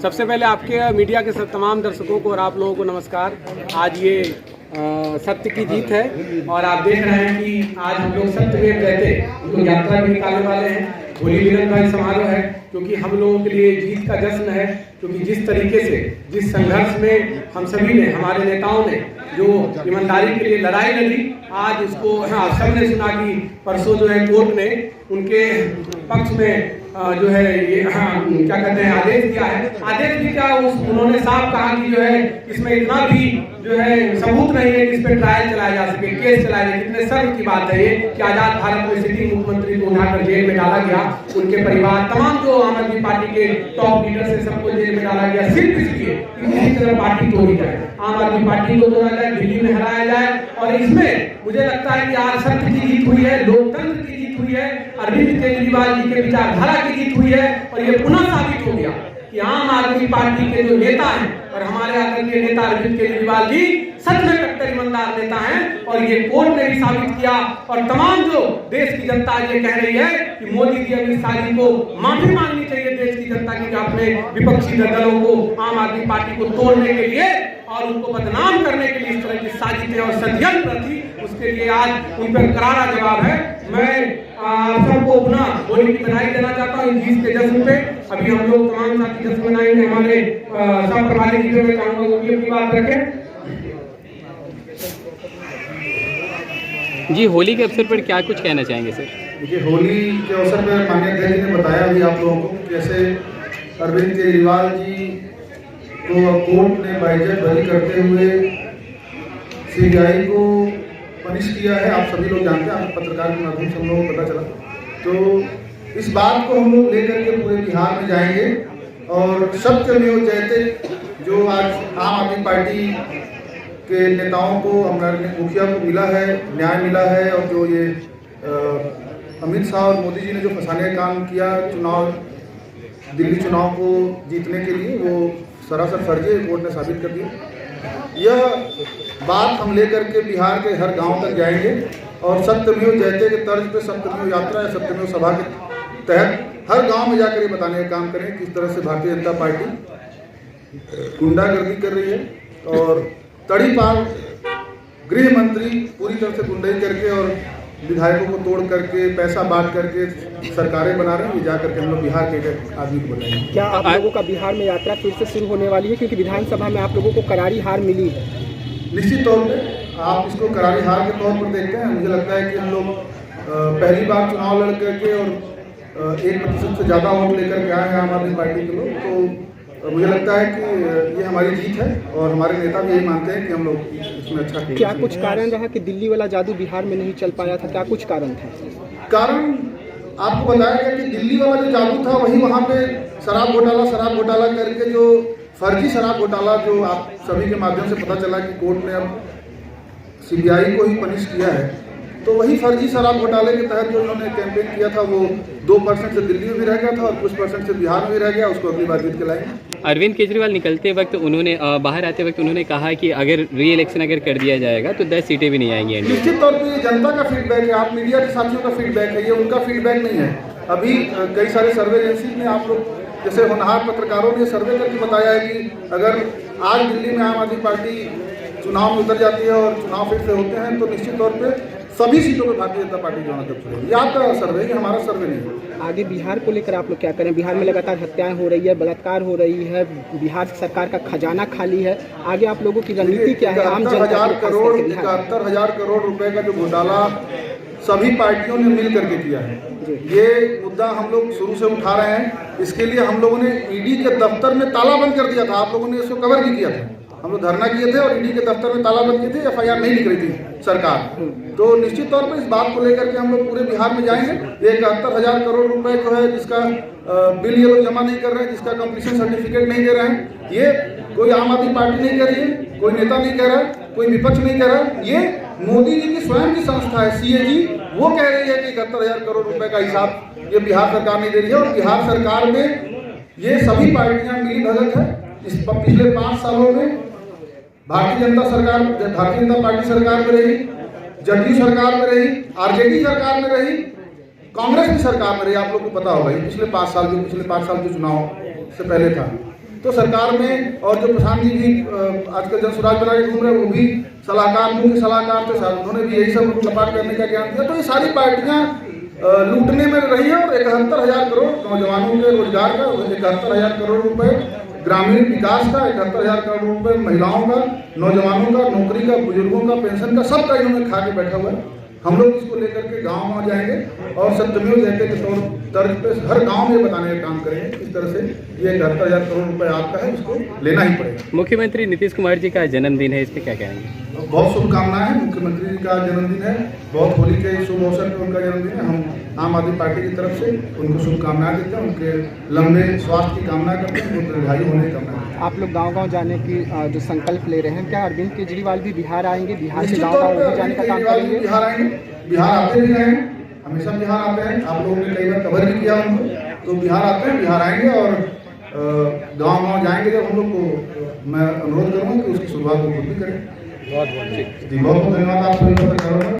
सबसे पहले आपके मीडिया के तमाम दर्शकों को और आप लोगों को नमस्कार। आज ये सत्य की जीत है और आप देख रहे हैं कि आज हम लोग सत्य में रहते तो यात्रा भी निकालने वाले हैं। होली मिलन का ही समारोह है क्योंकि हम लोगों के लिए जीत का जश्न है, क्योंकि जिस तरीके से जिस संघर्ष में हम सभी ने, हमारे नेताओं ने जो ईमानदारी के लिए लड़ाई लड़ी, आज उसको आप सबने सुना कि परसों जो है कोर्ट ने उनके पक्ष में जो है ये क्या कहते हैं आदेश दिया है। आदेश भी क्या, उन्होंने साफ कहा कि जो है इसमें इतना भी जो है सबूत नहीं है कि इस पर ट्रायल चलाया जा सके, केस चलाया जाए। कितने शर्म की बात है ये कि आजाद भारत में सिटिंग मुख्यमंत्री को उठाकर जेल में डाला गया, उनके परिवार तमाम जो आम आदमी पार्टी के टॉप लीडर से सबको जेल में डाला गया, सिर्फ इसलिए कि किसी तरह पार्टी तोड़ी जाए, आम आदमी पार्टी को तोड़ा जाए, दिल्ली में हराया जाए। और इसमें मुझे लगता है कि आज सत्य की जीत हुई है, लोकतंत्र की जीत हुई है, अरविंद केजरीवाल जी के विचारधारा की जीत हुई है। और ये पुनः साबित हो गया कि आम आदमी पार्टी के जो नेता हैं और हमारे आदरणीय नेता अरविंद केजरीवाल जी सच में कट्टर ईमानदार नेता हैं। और ये कोर्ट ने भी साबित किया और तमाम जो देश की जनता ये कह रही है कि मोदी जी अमित शाह जी को माफी मांगनी चाहिए देश की जनता की, अपने विपक्षी दलों को, आम आदमी पार्टी को तोड़ने के लिए और उनको बदनाम करने के लिए इस तरह की साजिशें और षड्यंत्र थी, उसके लिए आज उन पर करारा जवाब है। मैं सबको अपना होली की बधाई देना चाहता हूँ जीत के जश्न पे। अभी हम लोग तमाम साथी जश्न मनाएंगे, हमारे सब प्रभारी जी में चाहूंगा वो भी अपनी बात रखें। जी, होली के अवसर पर क्या कुछ कहना चाहेंगे सर? देखिए, होली के अवसर पर माननीय अध्यक्ष जी ने बताया अभी आप लोगों को कैसे अरविंद केजरीवाल जी को कोर्ट ने बाइज्जत बरी करते हुए सीबीआई को पनिश किया है। आप सभी लोग जानते हैं, आप पत्रकार के माध्यम से हम लोगों को पता चला। तो इस बात को हम लोग लेकर के पूरे बिहार में जाएंगे और सत्यमेव जयते जो आज आम आदमी पार्टी के नेताओं को, हमारे मुखिया को मिला है, न्याय मिला है, और जो ये अमित शाह और मोदी जी ने जो फंसाने का काम किया दिल्ली चुनाव को जीतने के लिए, वो सरासर फर्जी कोर्ट ने साबित कर दिया। यह बात हम लेकर के बिहार के हर गांव तक जाएंगे और सत्यमेव जयते के तर्ज पे सत्यमेव यात्रा या सत्यमेव सभा के तहत हर गांव में जाकर ये बताने का काम करें किस तरह से भारतीय जनता पार्टी गुंडागर्दी कर रही है और तड़ीपार गृह मंत्री पूरी तरह से गुंडाई करके और विधायकों को तोड़ करके पैसा बांट करके सरकारें बना रहे हैं। ये जाकर के हम लोग बिहार के आदमी को बताएंगे। क्या आप लोगों का बिहार में यात्रा फिर से शुरू होने वाली है, क्योंकि विधानसभा में आप लोगों को करारी हार मिली है? निश्चित तौर पे आप इसको करारी हार के तौर पर देखते हैं। मुझे लगता है कि हम लोग पहली बार चुनाव लड़ करके और 1% से ज़्यादा वोट लेकर के आए हैं आम आदमी पार्टी के लोग, तो मुझे लगता है कि ये हमारी जीत है और हमारे नेता भी यही मानते हैं कि हम लोग इसमें अच्छा किए। क्या कुछ कारण रहा कि दिल्ली वाला जादू बिहार में नहीं चल पाया था? क्या कुछ कारण था? कारण आपको बताया गया कि दिल्ली वाला जो जादू था वही वहाँ पे शराब घोटाला करके जो फर्जी शराब घोटाला जो आप सभी के माध्यम से पता चला कि कोर्ट ने अब सीबीआई को ही पनिश किया है, तो वही फर्जी शराब घोटाले के तहत जो उन्होंने कैंपेन किया था वो 2% से दिल्ली में भी रह गया था और कुछ % से बिहार में भी रह गया। उसको अगली बार जीत के लाएंगे। अरविंद केजरीवाल निकलते वक्त उन्होंने बाहर आते वक्त उन्होंने कहा कि अगर री इलेक्शन अगर कर दिया जाएगा तो 10 सीटें भी नहीं आएंगी। निश्चित तौर पर जनता का फीडबैक है, आप मीडिया के साथियों का फीडबैक है, ये उनका फीडबैक नहीं है। अभी कई सारे सर्वे एजेंसी ने, आप लोग जैसे होनहार पत्रकारों ने सर्वे करके बताया है कि अगर आज दिल्ली में आम आदमी पार्टी चुनाव में उतर जाती है और चुनाव फिर से होते हैं तो निश्चित तौर पे सभी सीटों पर भारतीय जनता पार्टी जो है। ये आपका सर्वे है, हमारा सर्वे नहीं है। आगे बिहार को लेकर आप लोग क्या करें? बिहार में लगातार हत्याएं हो रही है, बलात्कार हो रही है, बिहार सरकार का खजाना खाली है, आगे आप लोगों की रणनीति क्या है? आम जनता 71,000 करोड़ रुपए का जो घोटाला सभी पार्टियों ने मिल करके किया है, ये मुद्दा हम लोग शुरू से उठा रहे हैं। इसके लिए हम लोगों ने ईडी के दफ्तर में ताला बंद कर दिया था, आप लोगों ने इसको कवर भी किया था। हम लोग धरना किए थे और ईडी के दफ्तर में ताला बंद किए थे, FIR नहीं लिख रही थी सरकार। तो निश्चित तौर पर इस बात को लेकर के हम लोग पूरे बिहार में जाएंगे। 71,000 करोड़ रुपए जो है जिसका बिल ये लोग जमा नहीं कर रहे हैं, जिसका कंप्लीशन सर्टिफिकेट नहीं दे रहे हैं, ये कोई आम आदमी पार्टी नहीं कर रही है, कोई नेता नहीं कह रहा है, कोई विपक्ष नहीं कह रहा है, ये मोदी जी की स्वयं की संस्था है CAG, वो कह रही है कि 71,000 करोड़ रुपए का हिसाब ये बिहार सरकार नहीं दे रही है। और बिहार सरकार में ये सभी पार्टियां मिली भगत है। इस पिछले 5 सालों में भारतीय जनता पार्टी सरकार में रही, जदयू सरकार में रही, RJD सरकार में रही, कांग्रेस की सरकार में रही। आप लोग को पता होगा ये पिछले 5 साल जो चुनाव से पहले था, तो सरकार में और जो प्रशांत जी भी आजकल जन स्वराज बना के घूम रहे हैं, वो भी सलाहकार, मुख्य सलाहकार थे साहब, उन्होंने भी यही सब लपाट करने का ज्ञान दिया। तो ये सारी पार्टियां लूटने में रही है और 71,000 करोड़ नौजवानों के रोजगार का, 71,000 करोड़ रुपए ग्रामीण विकास का, 71,000 करोड़ रुपए महिलाओं का, नौजवानों का, नौकरी का, बुजुर्गों का, पेंशन का, सबका इन्होंने खा के बैठा हुआ है। हम लोग इसको लेकर के गाँव जाएंगे और सत्यमेव जयते के तौर तर्ज पे हर गांव में बताने का काम करेंगे। इस तरह से ये 71,000 करोड़ रुपए आपका है, इसको लेना ही पड़ेगा। मुख्यमंत्री नीतीश कुमार जी का जन्मदिन है, इस पर क्या कहेंगे? बहुत शुभकामनाएं हैं। मुख्यमंत्री जी का जन्मदिन है, बहुत होली के शुभ अवसर पर उनका जन्मदिन है। हम आम आदमी पार्टी की तरफ से उनको शुभकामनाएं देते हैं, उनके लंबे स्वास्थ्य की कामना करते हैं, उनके दीर्घायु होने की कामना करते हैं। आप लोग गांव-गांव जाने की जो संकल्प ले रहे हैं, क्या अरविंद केजरीवाल भी बिहार आएंगे? बिहार से निश्चित तौर गाँव-गाँव पर भी जाने का काम केजरीवाल जी करेंगे? बिहार आएंगे, बिहार आते भी रहे हैं, हमेशा बिहार आते हैं। आप लोगों ने कई बार कवर भी किया उनको, तो बिहार आते हैं, बिहार आएंगे और गाँव-गाँव जाएंगे। जब हम लोग को मैं अनुरोध करूँगा कि उसकी शुरुआत वो खुद भी करें। बहुत बहुत ठीक। जी बहुत बहुत धन्यवाद आप सभी पत्रकारों का।